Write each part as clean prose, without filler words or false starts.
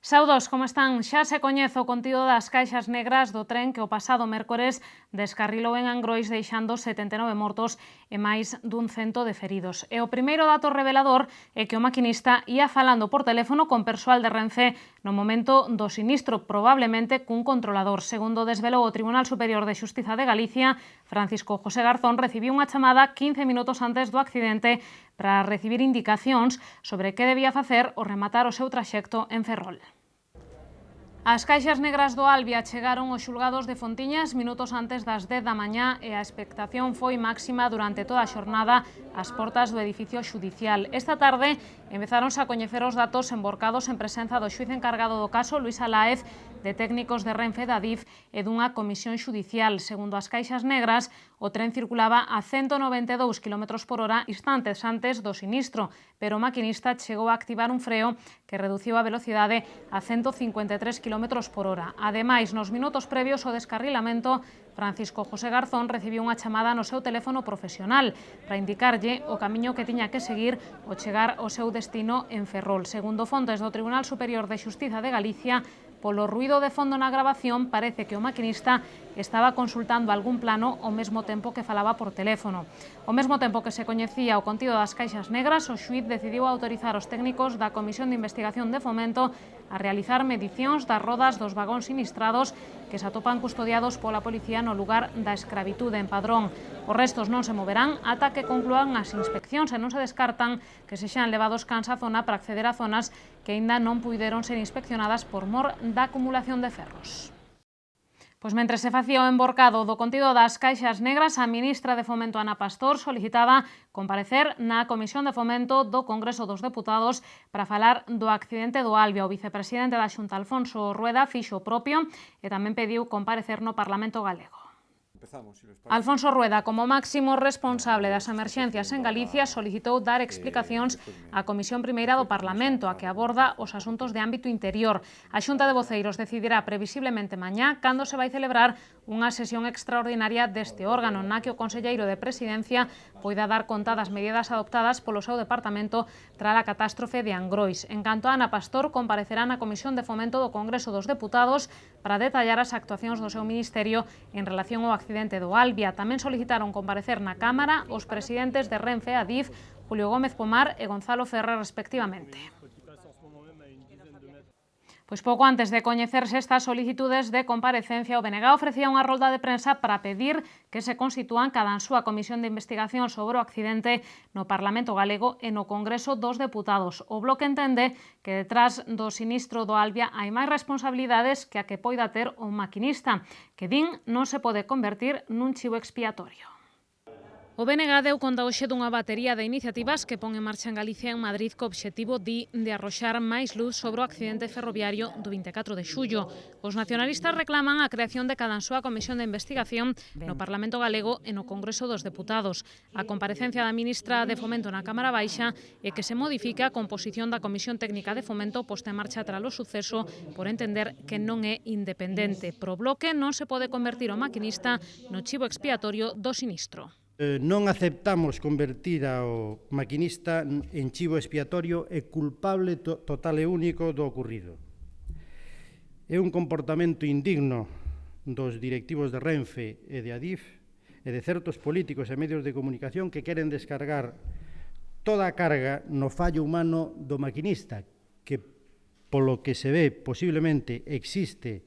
Saudos, como están? Xa se coñece o contido das caixas negras do tren que o pasado mércores descarrilou en Angrois deixando 79 mortos e máis dun cento de feridos. E o primeiro dato revelador é que o maquinista ia falando por teléfono con persoal de Renfe no momento do sinistro, probablemente cun controlador. Segundo desvelou o Tribunal Superior de Xustiza de Galicia, Francisco José Garzón recibiu unha chamada 15 minutos antes do accidente para recibir indicacións sobre que debía facer ao rematar o seu traxecto en Ferrol. As caixas negras do Albia chegaron aos xulgados de Fontiñas minutos antes das 10 da mañá e a expectación foi máxima durante toda a xornada ás portas do edificio xudicial. Esta tarde empezáronse a coñecer os datos emborcados en presenza do xuiz encargado do caso, Luis Aláez, de técnicos de Renfe, da DIF e dunha comisión xudicial. Segundo as caixas negras, o tren circulaba a 192 km/h instantes antes do sinistro, pero o maquinista chegou a activar un freo que reduciu a velocidade a 153 km/h. Ademais, nos minutos previos ao descarrilamento, Francisco José Garzón recibiu unha chamada no seu teléfono profesional para indicarlle o camiño que tiña que seguir ao chegar ao seu destino en Ferrol. Segundo fontes do Tribunal Superior de Xustiza de Galicia, polo ruído de fondo na grabación, parece que o maquinista estaba consultando algún plano ao mesmo tempo que falaba por teléfono. Ao mesmo tempo que se coñecía o contido das caixas negras, o xuíz decidiu autorizar os técnicos da Comisión de Investigación de Fomento a realizar medicións das rodas dos vagóns sinistrados que se atopan custodiados pola policía no lugar da escravitude en Padrón. Os restos non se moverán ata que concluan as inspeccións e non se descartan que se xan levados cans á zona para acceder a zonas que aínda non puideron ser inspeccionadas por mor da acumulación de ferros. Pois mentre se facía o emborcado do contido das caixas negras, a ministra de Fomento, Ana Pastor, solicitaba comparecer na Comisión de Fomento do Congreso dos Deputados para falar do accidente do Albia. O vicepresidente da Xunta, Alfonso Rueda, fixo o propio e tamén pediu comparecer no Parlamento galego. Alfonso Rueda, como máximo responsable das emerxencias en Galicia, solicitou dar explicacións á Comisión Primeira do Parlamento, a que aborda os asuntos de ámbito interior. A Xunta de Voceiros decidirá previsiblemente mañá cando se vai celebrar unha sesión extraordinaria deste órgano, na que o conselleiro de Presidencia poida dar conta das medidas adoptadas polo seu departamento tras a catástrofe de Angrois. En canto a Ana Pastor, comparecerá na Comisión de Fomento do Congreso dos Deputados para detallar as actuacións do seu ministerio en relación ao accidente do Albia. Tamén solicitaron comparecer na Cámara os presidentes de Renfe e Adif, Julio Gómez Pomar e Gonzalo Ferrer, respectivamente. Pois pouco antes de coñecerse estas solicitudes de comparecencia, o BNG ofrecía unha rolda de prensa para pedir que se constitúan cada súa comisión de investigación sobre o accidente no Parlamento galego e no Congreso dos Deputados. O Bloque entende que detrás do sinistro do Albia hai máis responsabilidades que a que poida ter o maquinista, que din non se pode convertir nun chivo expiatorio. O BNG deu conta hoxe dunha batería de iniciativas que pon en marcha en Galicia e en Madrid co obxectivo de arroxar máis luz sobre o accidente ferroviario do 24 de xullo. Os nacionalistas reclaman a creación de cada súa comisión de investigación no Parlamento galego e no Congreso dos Deputados. A comparecencia da ministra de Fomento na Cámara Baixa é que se modifica a composición da Comisión Técnica de Fomento posta en marcha tras o suceso por entender que non é independente. Pro Bloque non se pode convertir o maquinista no chivo expiatorio do sinistro. Non aceptamos convertir ao maquinista en chivo expiatorio e culpable total e único do ocurrido. É un comportamento indigno dos directivos de Renfe e de Adif e de certos políticos e medios de comunicación que queren descargar toda a carga no fallo humano do maquinista, que polo que se ve posiblemente existe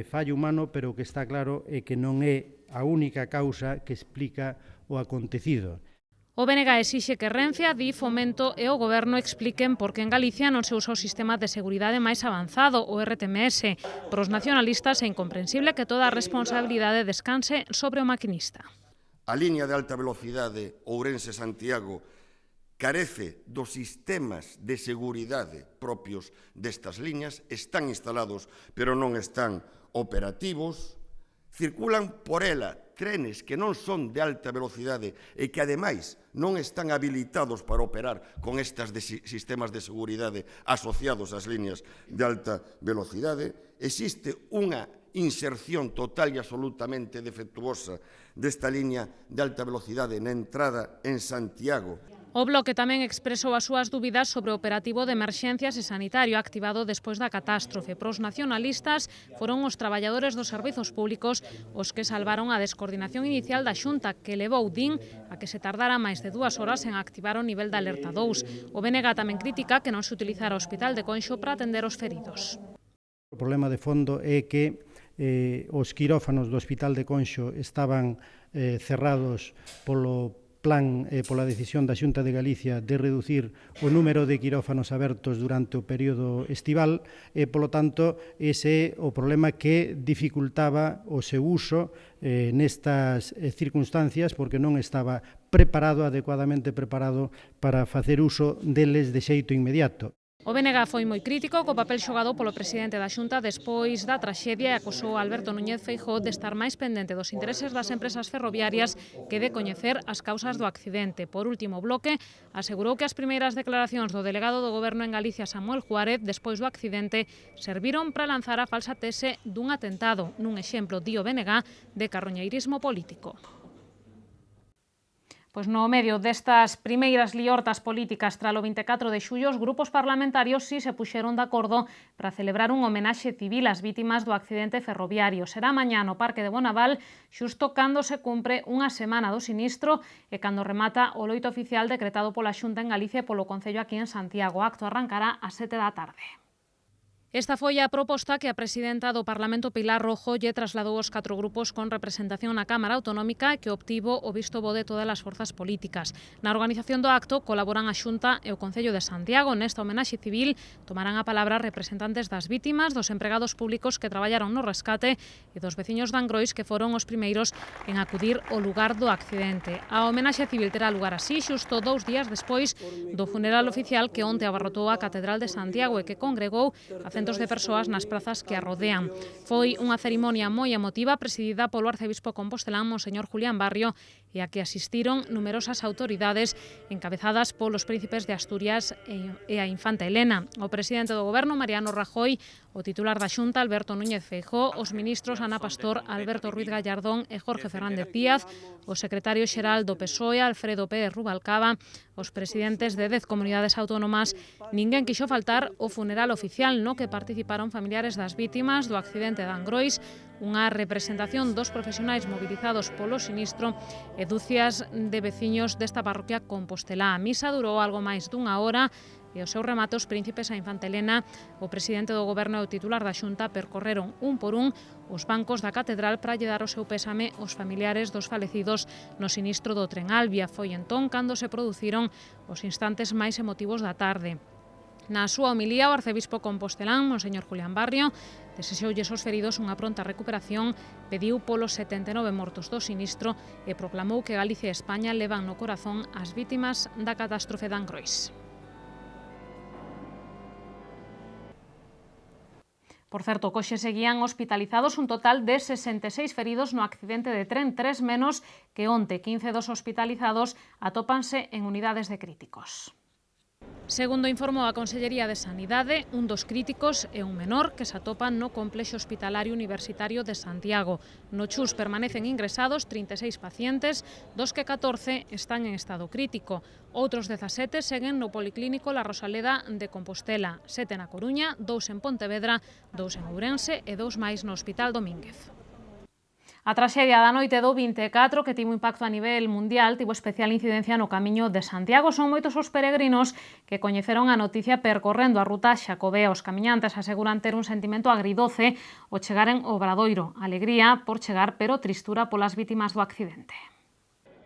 fallo humano, pero o que está claro é que non é a única causa que explica o acontecido. O BNG exixe que Renfe, Adif, Fomento e o Goberno expliquen por que en Galicia non se usa o sistema de seguridade máis avanzado, o RTMS. Para os nacionalistas é incomprensible que toda a responsabilidade descanse sobre o maquinista. A liña de alta velocidade Ourense-Santiago carece dos sistemas de seguridade propios destas liñas, están instalados pero non están operativos, circulan por ela trenes que non son de alta velocidade e que, ademais, non están habilitados para operar con estes sistemas de seguridade asociados ás liñas de alta velocidade. Existe unha inserción total e absolutamente defectuosa desta liña de alta velocidade na entrada en Santiago. O Bloque tamén expresou as súas dúbidas sobre o operativo de emerxencias e sanitario activado despois da catástrofe. Pros nacionalistas foron os traballadores dos servizos públicos os que salvaron a descoordinación inicial da Xunta, que levou, din, a que se tardara máis de 2 horas en activar o nivel de alerta 2. O BNG tamén critica que non se utilizara o Hospital de Conxo para atender os feridos. O problema de fondo é que os quirófanos do Hospital de Conxo estaban cerrados polo plan pola decisión da Xunta de Galicia de reducir o número de quirófanos abertos durante o período estival e, polo tanto, ese é o problema que dificultaba o seu uso nestas circunstancias porque non estaba adecuadamente preparado para facer uso deles de xeito inmediato. O BNG foi moi crítico co papel xogado polo presidente da Xunta despois da traxedia e acusou a Alberto Núñez Feijóo de estar máis pendente dos intereses das empresas ferroviarias que de coñecer as causas do accidente. Por último, o Bloque asegurou que as primeiras declaracións do delegado do Goberno en Galicia, Samuel Juárez, despois do accidente, serviron para lanzar a falsa tese dun atentado, nun exemplo, di o BNG, de carroñeirismo político. Pois no medio destas primeiras liortas políticas tralo 24 de xullo, os grupos parlamentarios si se puxeron de acordo para celebrar un homenaxe civil ás vítimas do accidente ferroviario. Será mañá no Parque de Bonaval, xusto cando se cumpre unha semana do sinistro e cando remata o loito oficial decretado pola Xunta en Galicia e polo Concello aquí en Santiago. O acto arrancará ás 7 da tarde. Esta foi a proposta que a presidenta do Parlamento, Pilar Rojo, lle trasladou aos 4 grupos con representación na Cámara Autonómica que obtivo o visto bo de todas as forzas políticas. Na organización do acto colaboran a Xunta e o Concello de Santiago. Nesta homenaxe civil tomarán a palabra representantes das vítimas, dos empregados públicos que traballaron no rescate e dos veciños de Angrois que foron os primeiros en acudir ao lugar do accidente. A homenaxe civil terá lugar así xusto 2 días despois do funeral oficial que onte abarrotou a Catedral de Santiago e que congregou a centos de persoas nas prazas que a rodean. Foi unha cerimonia moi emotiva presidida polo arcebispo compostelán Monseñor Julián Barrio e a que asistiron numerosas autoridades encabezadas polos príncipes de Asturias e a infanta Elena. O presidente do Goberno, Mariano Rajoy, o titular da Xunta, Alberto Núñez Feijóo, os ministros Ana Pastor, Alberto Ruiz Gallardón e Jorge Fernández Díaz, o secretario xeral do PSOE, Alfredo Pérez Rubalcaba, os presidentes de 10 comunidades autónomas, ninguén quixo faltar o funeral oficial no que participaron familiares das vítimas do accidente de Angrois, unha representación dos profesionais mobilizados polo sinistro e dúcias de veciños desta parroquia compostelá. A misa durou algo máis dunha hora e ao seu remate os príncipes a infanta Elena, o presidente do Goberno e o titular da Xunta percorreron un por un os bancos da catedral para lle dar o seu pésame aos familiares dos falecidos no sinistro do tren Albia. Foi entón cando se produciron os instantes máis emotivos da tarde. Na súa homilía, o arcebispo compostelán, Monseñor Julián Barrio, desexoulles aos feridos unha pronta recuperación, pediu polos 79 mortos do sinistro e proclamou que Galicia e España levan no corazón as vítimas da catástrofe de Angrois. Por certo, coxe seguían hospitalizados un total de 66 feridos no accidente de tren, 3 menos que onte. 15 dos hospitalizados atópanse en unidades de críticos. Segundo informou a Consellería de Sanidade, un dos críticos é un menor que se atopan no complexo hospitalario universitario de Santiago. No Chus permanecen ingresados 36 pacientes, dos que 14 están en estado crítico. Outros 17 seguen no Policlínico La Rosaleda de Compostela, 7 na Coruña, 2 en Pontevedra, 2 en Ourense e 2 máis no Hospital Domínguez. A traxedia da noite do 24, que tivo impacto a nivel mundial, tivo especial incidencia no Camiño de Santiago. Son moitos os peregrinos que coñeceron a noticia percorrendo a ruta Xacobea. Os camiñantes aseguran ter un sentimento agridoce ao chegaren ao Obradoiro. Alegría por chegar, pero tristura polas vítimas do accidente.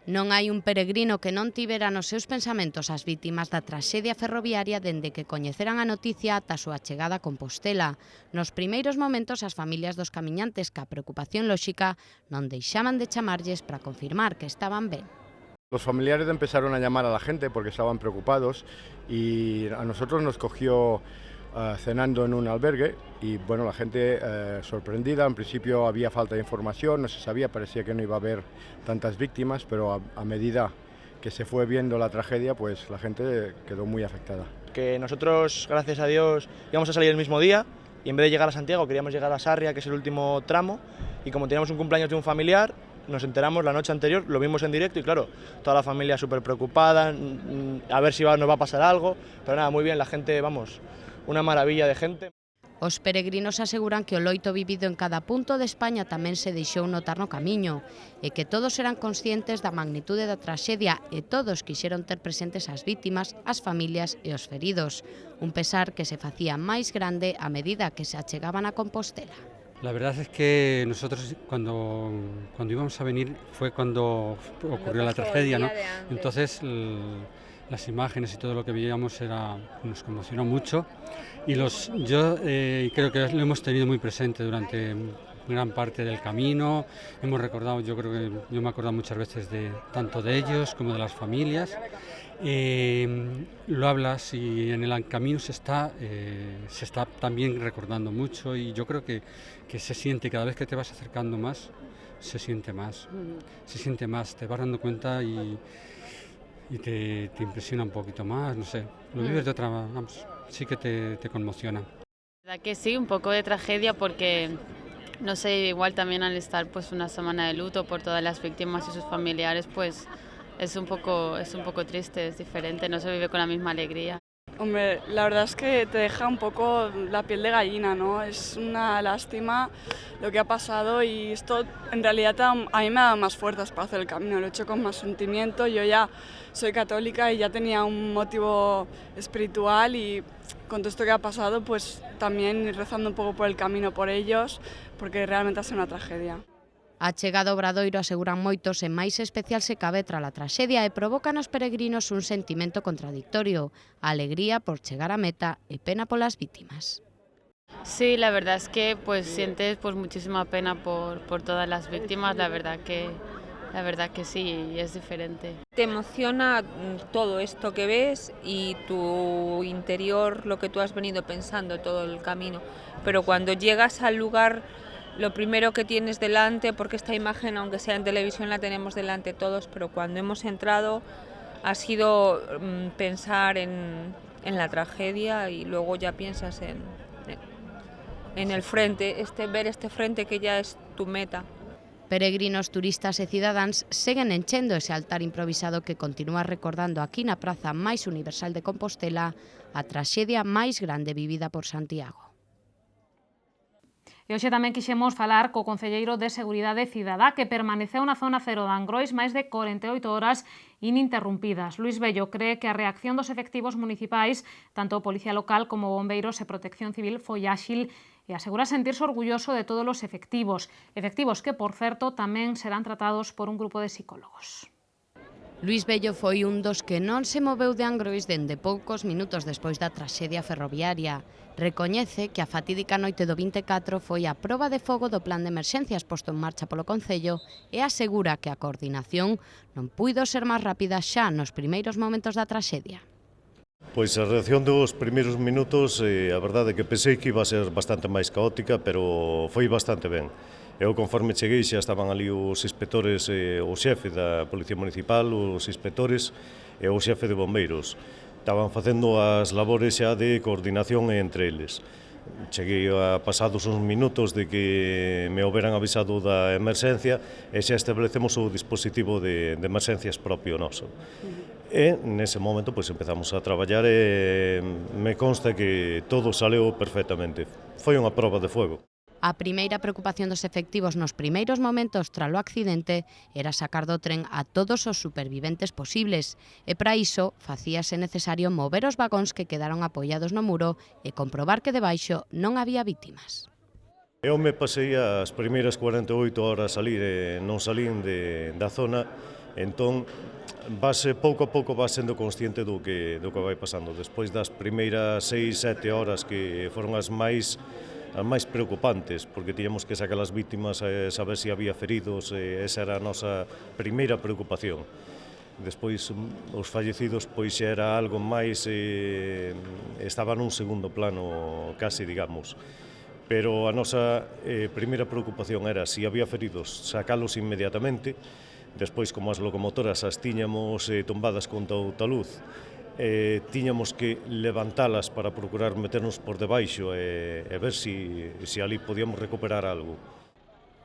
Non hai un peregrino que non tivera nos seus pensamentos as vítimas da traxedia ferroviaria dende que coñeceran a noticia ata a súa chegada a Compostela. Nos primeiros momentos, as familias dos camiñantes, ca preocupación lóxica, non deixaban de chamarlles para confirmar que estaban ben. Los familiares empezaron a llamar a la gente porque estaban preocupados y a nosotros nos cogió cenando en un albergue y bueno, la gente sorprendida. En principio había falta de información, no se sabía, parecía que no iba a haber tantas víctimas, pero a medida que se fue viendo la tragedia, pues la gente quedó muy afectada. Que nosotros, gracias a Dios, íbamos a salir el mismo día y en vez de llegar a Santiago queríamos llegar a Sarria, que es el último tramo, y como teníamos un cumpleaños de un familiar, nos enteramos la noche anterior, lo vimos en directo y claro, toda la familia súper preocupada, a ver si nos va a pasar algo, pero nada, muy bien, la gente, vamos, una maravilla de gente. Os peregrinos aseguran que o loito vivido en cada punto de España tamén se deixou notar no camiño e que todos eran conscientes da magnitude da traxedia e todos quixeron ter presentes as vítimas, as familias e os feridos. Un pesar que se facía máis grande a medida que se achegaban a Compostela. La verdad es que nosotros cuando íbamos a venir fue cuando ocurrió la tragedia, ¿no? Entonces las imágenes y todo lo que veíamos nos conmocionó mucho y yo creo que lo hemos tenido muy presente durante gran parte del camino. Hemos recordado, yo me he acordado muchas veces tanto de ellos como de las familias. Lo hablas y en el camino se está también recordando mucho y yo creo que se siente cada vez que te vas acercando más, se siente más, te vas dando cuenta y te impresiona un poquito más, no sé, lo vives de otra manera, vamos, sí que te conmociona. La verdad que sí, un poco de tragedia porque, no sé, igual también al estar pues una semana de luto por todas las víctimas y sus familiares, pues es un poco triste, es diferente, no se vive con la misma alegría. Hombre, la verdad es que te deja un poco la piel de gallina, ¿no? Es una lástima lo que ha pasado y esto en realidad a mí me ha dado más fuerzas para hacer el camino, lo he hecho con más sentimiento. Yo ya soy católica y ya tenía un motivo espiritual y con todo esto que ha pasado pues también ir rezando un poco por el camino por ellos porque realmente ha sido una tragedia. A chegada ao Obradoiro aseguran moitos e máis especial se cabe tras a traxedia e provoca nos peregrinos un sentimento contradictorio, alegría por chegar a meta e pena polas vítimas. Sí, la verdad es que pues sientes pues muchísima pena por todas las víctimas, la verdad que sí, es diferente. Te emociona todo esto que ves y tu interior, lo que tú has venido pensando todo el camino, pero cuando llegas al lugar lo primero que tienes delante, porque esta imagen, aunque sea en televisión, la tenemos delante todos, pero cuando hemos entrado ha sido pensar en la tragedia y luego ya piensas en el frente, ver este frente que ya es tu meta. Peregrinos, turistas e cidadáns seguen enchendo ese altar improvisado que continúa recordando aquí na praza máis universal de Compostela a traxedia máis grande vivida por Santiago. E hoxe tamén quixemos falar co concelleiro de Seguridade Cidadá que permaneceu na zona cero de Angrois máis de 48 horas ininterrumpidas. Luís Bello cree que a reacción dos efectivos municipais, tanto Policía Local como Bombeiros e Protección Civil, foi áxil e asegura sentirse orgulloso de todos os efectivos que, por certo, tamén serán tratados por un grupo de psicólogos. Luís Bello foi un dos que non se moveu de Angrois dende poucos minutos despois da traxedia ferroviaria. Recoñece que a fatídica noite do 24 foi a proba de fogo do plan de emerxencias posto en marcha polo Concello e asegura que a coordinación non puido ser máis rápida xa nos primeiros momentos da traxedia. Pois a reacción dos primeiros minutos, a verdade é que pensei que iba a ser bastante máis caótica, pero foi bastante ben. Eu, conforme cheguei, xa estaban ali os inspectores, o xefe da Policía Municipal, os inspectores e o xefe de bombeiros. Estaban facendo as labores xa de coordinación entre eles. Cheguei a pasados uns minutos de que me houberan avisado da emerxencia e xa establecemos o dispositivo de emerxencias propio noso. E nese momento pois empezamos a traballar e me consta que todo saleu perfectamente. Foi unha proba de fuego. A primeira preocupación dos efectivos nos primeiros momentos tralo accidente era sacar do tren a todos os superviventes posibles e para iso facíase necesario mover os vagóns que quedaron apoiados no muro e comprobar que debaixo non había vítimas. Eu me pasei as primeiras 48 horas ali e non salín da zona, entón pouco a pouco vas sendo consciente do que vai pasando. Despois das primeiras 6-7 horas que foron as máis preocupantes, porque tiñamos que sacar as vítimas e saber se había feridos, esa era a nosa primeira preocupación. Despois, os fallecidos, pois xa era algo máis, estaba nun segundo plano, casi, digamos. Pero a nosa primeira preocupación era se había feridos, sacalos inmediatamente. Despois, como as locomotoras as tiñamos tombadas contra o taluz, tiñamos que levantalas para procurar meternos por debaixo e ver se ali podíamos recuperar algo.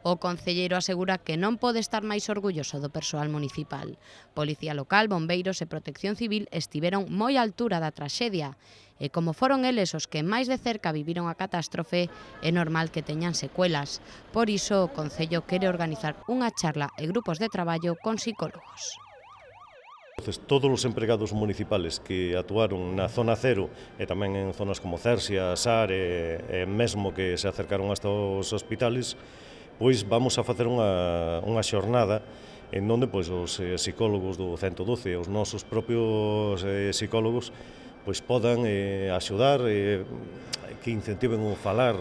O concelleiro asegura que non pode estar máis orgulloso do persoal municipal. Policía local, bombeiros e protección civil estiveron moi á altura da traxedia. E como foron eles os que máis de cerca viviron a catástrofe, é normal que teñan secuelas. Por iso, o Concello quere organizar unha charla e grupos de traballo con psicólogos. Todos os empregados municipales que actuaron na zona cero e tamén en zonas como Cersia, Sar e mesmo que se acercaron hasta os hospitales, pois vamos a facer unha xornada en onde pois os psicólogos do 112, os nosos propios psicólogos, pois podan axudar, que incentiven o falar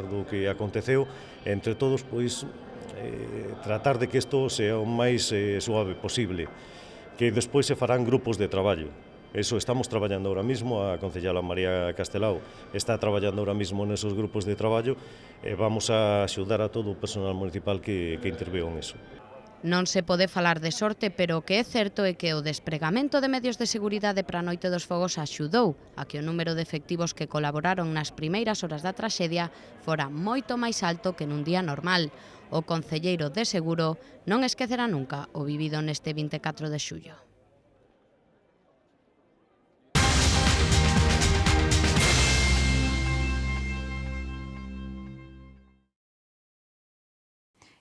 do que aconteceu, e entre todos pois tratar de que isto sea o máis suave posible, que despois se farán grupos de traballo. Eso estamos traballando ahora mismo, a concellala María Castelao está traballando ahora mismo nesos grupos de traballo e vamos a axudar a todo o personal municipal que interveu en eso. Non se pode falar de sorte, pero o que é certo é que o despregamento de medios de seguridade para a Noite dos Fogos axudou a que o número de efectivos que colaboraron nas primeiras horas da traxedia fora moito máis alto que nun día normal. O concelleiro de Seguro non esquecerá nunca o vivido neste 24 de xullo.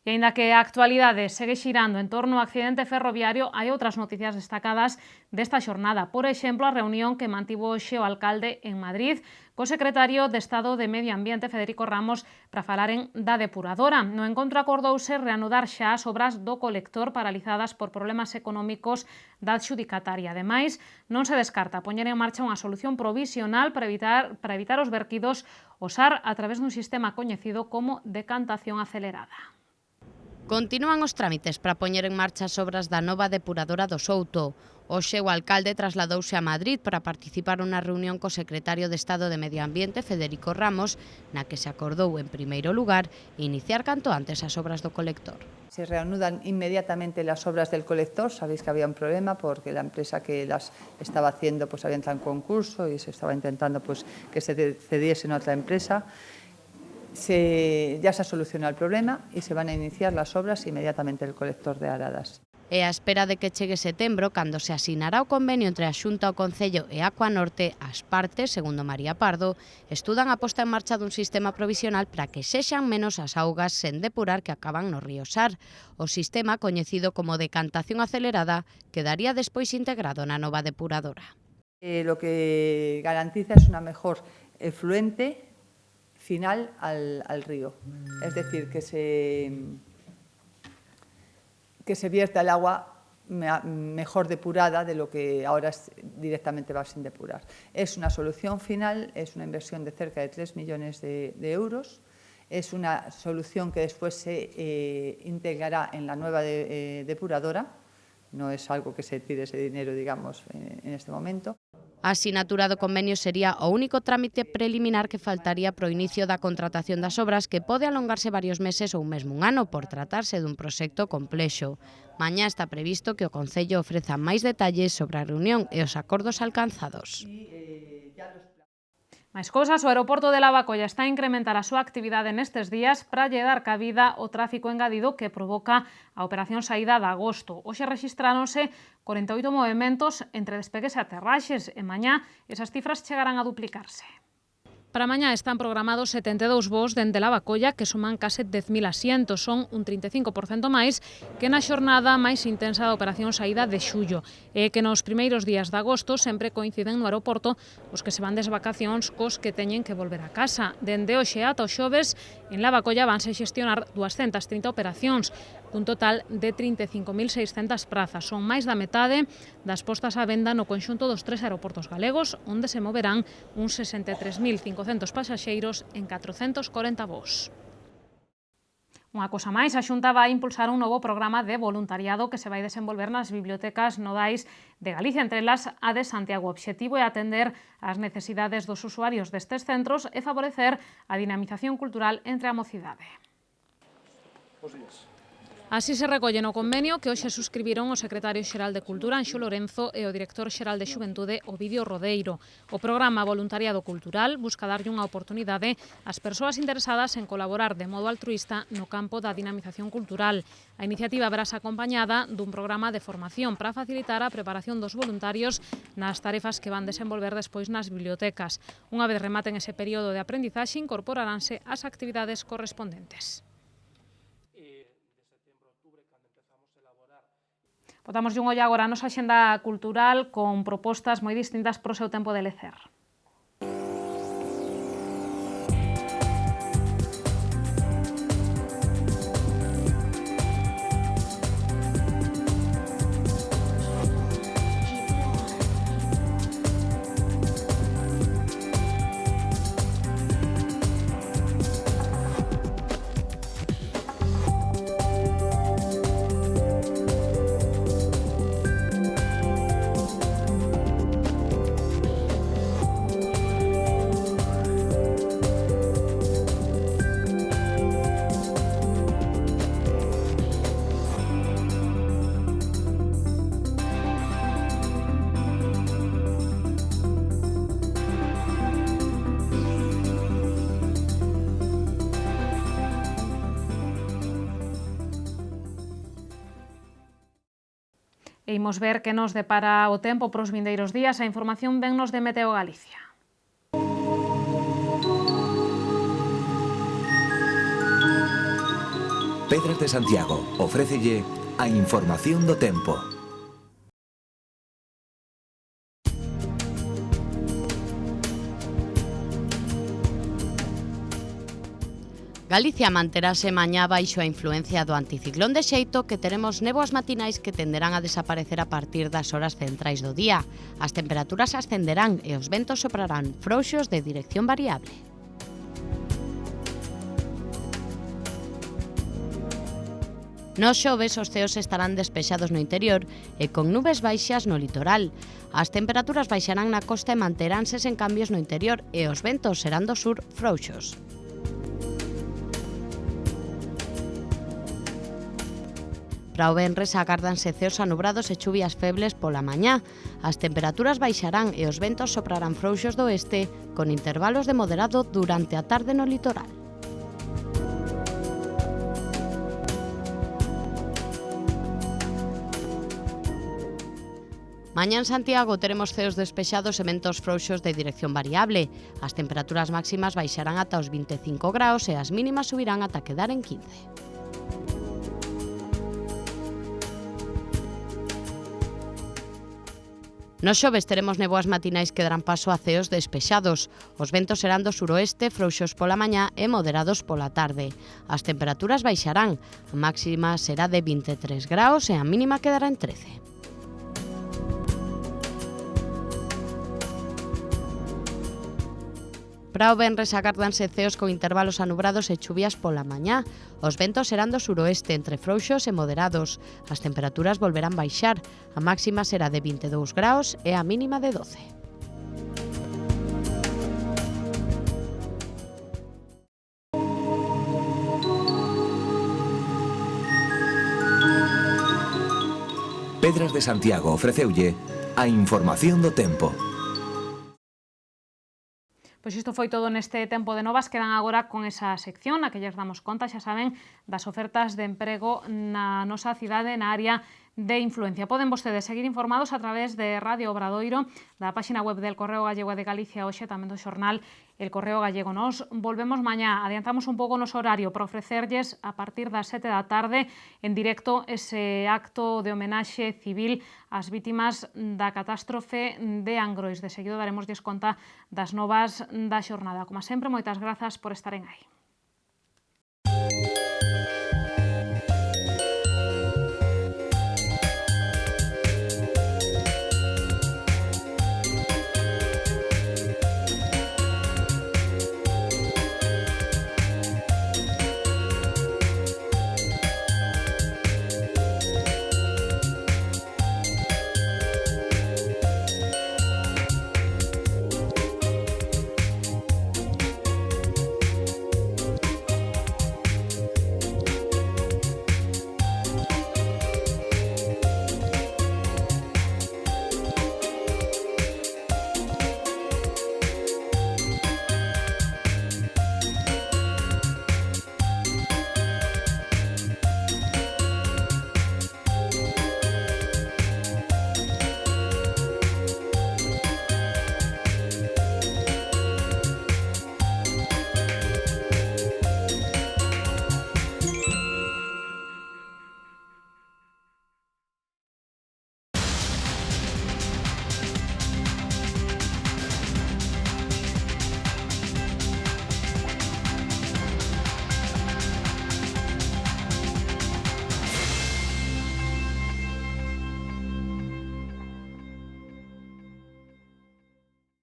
E aínda que a actualidade segue xirando en torno ao accidente ferroviario, hai outras noticias destacadas desta xornada. Por exemplo, a reunión que mantivo hoxe o alcalde en Madrid co secretario de Estado de Medio Ambiente, Federico Ramos, para falaren da depuradora. No encontro acordouse reanudar xa as obras do colector paralizadas por problemas económicos da adxudicataria. Ademais, non se descarta poñer en marcha unha solución provisional para evitar os verquidos usar a través dun sistema coñecido como decantación acelerada. Continúan os trámites para poñer en marcha as obras da nova depuradora do Souto. Hoxe o alcalde trasladouse a Madrid para participar nunha reunión co secretario de Estado de Medio Ambiente, Federico Ramos, na que se acordou, en primeiro lugar, iniciar canto antes as obras do colector. Se reanudan inmediatamente las obras del colector. Sabéis que había un problema porque la empresa que las estaba haciendo pues había entrado en concurso y se estaba intentando pues que se cediese a otra empresa. Ya se ha solucionado el problema y se van a iniciar las obras inmediatamente del colector de Aradas. E a espera de que chegue setembro, cando se asinará o convenio entre a Xunta, o Concello e Aquanorte, as partes, segundo María Pardo, estudan a posta en marcha dun sistema provisional para que sexan menos as augas sen depurar que acaban no río Sar. O sistema, coñecido como decantación acelerada, quedaría despois integrado na nova depuradora. Lo que garantiza es una mejor efluente final al río. Es decir, que se vierta el agua mejor depurada de lo que ahora directamente va sin depurar. Es una solución final, es una inversión de cerca de 3 millones de euros. Es una solución que después se integrará en la nueva depuradora. No es algo que se tire ese dinero, digamos, en este momento. A asinatura do convenio sería o único trámite preliminar que faltaría para o inicio da contratación das obras, que pode alongarse varios meses ou mesmo un ano por tratarse dun proxecto complexo. Mañá está previsto que o Concello ofreza máis detalles sobre a reunión e os acordos alcanzados. Máis cousas, o aeroporto de Lavacolla está a incrementar a súa actividade nestes días para lle dar cabida ao tráfico engadido que provoca a operación saída de agosto. Hoxe rexistráronse 48 movementos entre despegues e aterraxes e mañá esas cifras chegarán a duplicarse. Para mañá están programados 72 voos dende Lavacolla que suman case 10.000 asientos, son un 35% máis que na xornada máis intensa da operación saída de xullo. E que nos primeiros días de agosto sempre coinciden no aeroporto os que se van des vacacións cos que teñen que volver a casa. Dende hoxe ata o xoves en Lavacolla vanse xestionar 230 operacións, cun total de 35.600 prazas. Son máis da metade das postas á venda no conxunto dos 3 aeroportos galegos, onde se moverán uns 63.500 pasaxeiros en 440 voos. Unha cosa máis, a Xunta vai impulsar un novo programa de voluntariado que se vai desenvolver nas bibliotecas nodais de Galicia, entre elas a de Santiago. O obxectivo é atender as necesidades dos usuarios destes centros e favorecer a dinamización cultural entre a mocidade. Bos días. Así se recolle no convenio que hoxe suscribiron o secretario xeral de Cultura, Anxo Lorenzo, e o director xeral de Xuventude, Ovidio Rodeiro. O programa Voluntariado Cultural busca darlle unha oportunidade ás persoas interesadas en colaborar de modo altruista no campo da dinamización cultural. A iniciativa verás acompañada dun programa de formación para facilitar a preparación dos voluntarios nas tarefas que van desenvolver despois nas bibliotecas. Unha vez rematen ese período de aprendizaxe, incorporaranse as actividades correspondentes. Botamos un ollo agora a nosa axenda cultural con propostas moi distintas para o seu tempo de lecer. E imos ver que nos depara o tempo para os vindeiros días. A información vennos de Meteo Galicia. Pedras de Santiago ofrécelle a información do tempo. Galicia manterase mañá baixo a influencia do anticiclón de xeito que teremos néboas matinais que tenderán a desaparecer a partir das horas centrais do día. As temperaturas ascenderán e os ventos soprarán frouxos de dirección variable. Nos xoves os ceos estarán despexados no interior e con nubes baixas no litoral. As temperaturas baixarán na costa e manteránse sen cambios no interior e os ventos serán do sur frouxos. Para o venres agárdanse ceos anubrados e chuvias febles pola mañá. As temperaturas baixarán e os ventos soprarán frouxos do oeste con intervalos de moderado durante a tarde no litoral. Mañá en Santiago teremos ceos despexados e ventos frouxos de dirección variable. As temperaturas máximas baixarán ata os 25 graus e as mínimas subirán ata quedar en 15. Nos xoves teremos néboas matinais que darán paso a ceos despexados. Os ventos serán do suroeste, frouxos pola mañá e moderados pola tarde. As temperaturas baixarán. A máxima será de 23 graus e a mínima quedará en 13. Para o venres agárdanse ceos con intervalos anubrados e chuvias pola mañá. Os ventos serán do suroeste entre frouxos e moderados. As temperaturas volverán baixar. A máxima será de 22 graus e a mínima de 12. Pedras de Santiago ofreceulle a información do tempo. Pois isto foi todo neste tempo de novas. Quedan agora con esa sección na que lles damos conta, xa saben, das ofertas de emprego na nosa cidade na área de influencia. Poden vostedes seguir informados a través de Radio Obradoiro, da páxina web del Correo Gallego de Galicia, hoxe tamén do xornal El Correo Gallego. Nos volvemos mañá, adiantamos un pouco o noso horario para ofrecerlles a partir das 7 da tarde en directo ese acto de homenaxe civil ás vítimas da catástrofe de Angrois. De seguido daremosles conta das novas da xornada. Como sempre, moitas grazas por estaren aí.